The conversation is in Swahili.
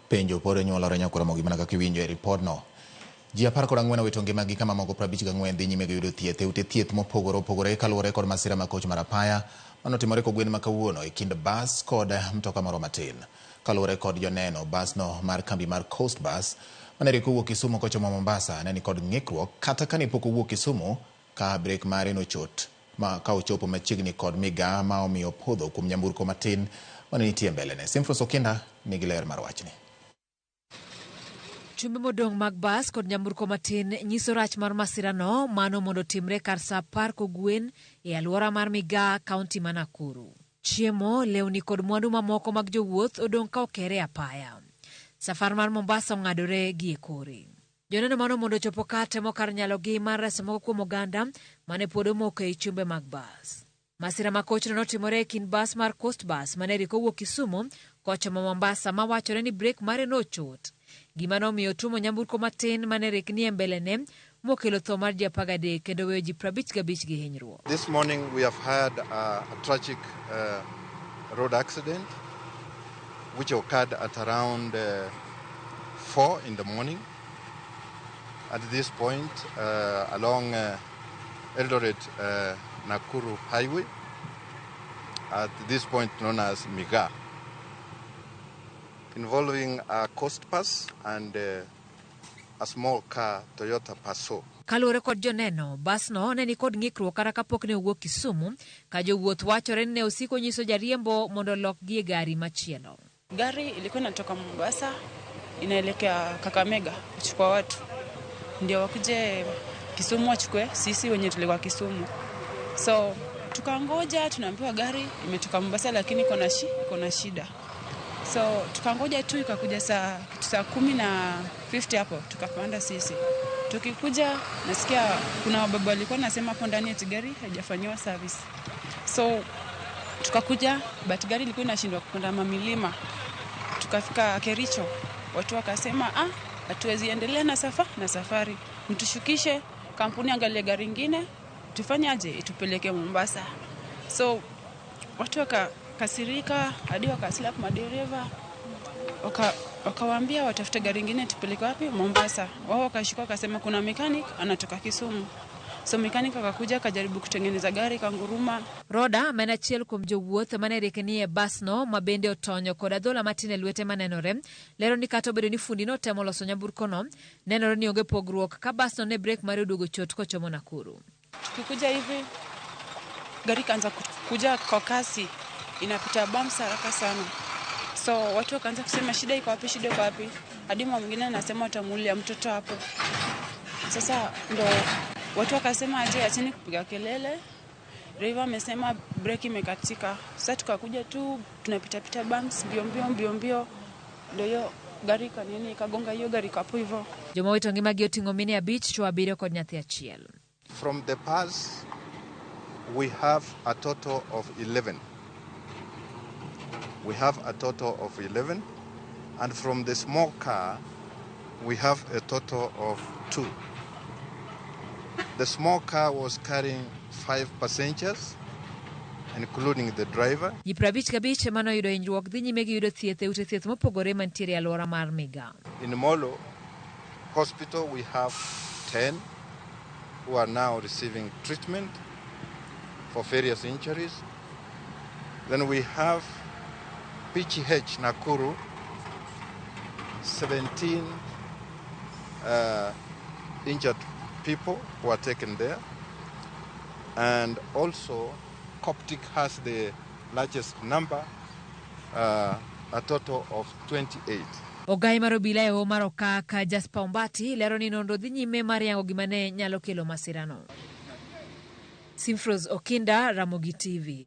Penjo pore nyuolore nyakura mogi mana kaka iwinjo e ripodno. Ji 14 owito ngimagi ka mamoko 54 dhi nyime gi yudo thieth e ute thieth mopogore opogore kaluwore kod masira ma koch mar apaya manotimore kogwen ma kawuono e kind bas kod mtoka moro matin. Kaluwore kod joneno, basno mar kambi mar Coast Bus mane riko wuok Kisumu kochomo Mombasa ne ni kod ng'ikruok kata kane pok owuok Kisumu ka brek mare nochot ma ka ochopo machiegni kod migaa ma omiyo podho kuom nyamburko matin mane nitie mbelene. Simfros Okinda nigi ler mar wachni. Chumbe modong' mag bas kod nyamburko matin nyiso rach mar masirano mano mondo timre kar sa 10 kogwen e alwora mar Migaa, kaunti ma Nakuru. Chiemo, lewni kod mwandu mamoko mag jowuoth odong' ka okere apaya. Safar mar Mombasa ong'adore gi e kore. Joneno mano mondo chopo ka temo kar nyalogi mar reso moko kuom oganda mane pod omoko e chumbe mag bas. Masira ma kochno notimore e kind bas mar Coast Bus mane riko wuok Kisumu kochomo Mombasa ma wachore ni brek mare nochot. Gima nomiyo tumo nyamburko matin mane rikni e mbelene mokelo tho mar ji 13 kendo weyo ji 55 gi hinyruok. This morning we have had a tragic road accident which occurred at around 4 in the morning. At this point along Eldoret Nakuru Highway, at this point known as Migaa, involving a Coast Bus and a small car, Toyota Passo. Kaluwore kod joneno, basno ne ni kod ng'ikruok kata kapok ne owuok Kisumu, ka jowuoth wachore ni ne osiko nyiso jariembo mondo lokgi e gari machielo. Gari ilikuwa inatoka Mombasa inaelekea Kakamega kuchukua watu, ndio wakuje Kisumu wachukue sisi wenye tulikuwa Kisumu. So tukangoja, tunaambiwa gari imetoka Mombasa lakini iko na shida. So tukangoja tu, ikakuja saa 10:50 hapo tukapanda sisi. Tukikuja nasikia kuna wababa walikuwa nasema hapo ndani eti gari haijafanywa service. So tukakuja, but gari ilikuwa inashindwa kupanda mamilima. Tukafika Kericho, watu wakasema hatuwezi endelea na safari. Mtushukishe kampuni angalie gari nyingine, tufanyaje itupeleke Mombasa. So watu wakakasirika hadi wakaslap madereva, wakawaambia watafute gari nyingine tupeleke wapi? Mombasa. Wao wakashika wakasema kuna mechanic anatoka Kisumu. So mechanic akakuja akajaribu kutengeneza gari kanguruma. Roda menachiel kuom jowuoth mane rikni e basno mabende otonyo kod adhola matin e lwete manenore. Lero ni kata obedo ni fundi notemo loso nyamburkono, nenore ni onge pogruok ka basno ne brek mare oduogo chot kochomo Nakuru. Tukikuja hivi gari kaanza kuja kwa kasi, inapita bumps haraka sana. So watu wakaanza kusema shida iko wapi? Hadi mwingine anasema watamulia mtoto hapo. Sasa ndo watu wakasema acheni kupiga kelele. Driver amesema breki imekatika. Sasa tukakuja tu tunapita bumps mbio. Ndio hiyo gari ikagonga hiyo gari hapo hivyo. Joma wito ngimagi oting'o mine 5 to 7 kod nyathi achiel. From the bus we have a total of 11. And from the small car we have a total of 2. The small car was carrying 5 passengers, including the driver. Ji 55 mano yudo hinyruok dhi nyime gi yudo thieth e ute thieth mopogore mantiere e alwora mar Migaa. In Molo Hospital we have 10 who are now receiving treatment for various injuries. Then we have PGH Nakuru, 17 injured people who are taken there, and also Coptic has the largest number, a total of 28. Ogai mar obila e Omar Okaka Jasper Ombati lero ni nonro dhi nyime mar yango gima ne nyalo kelo masirano. Simfros Okinda, Ramogi TV.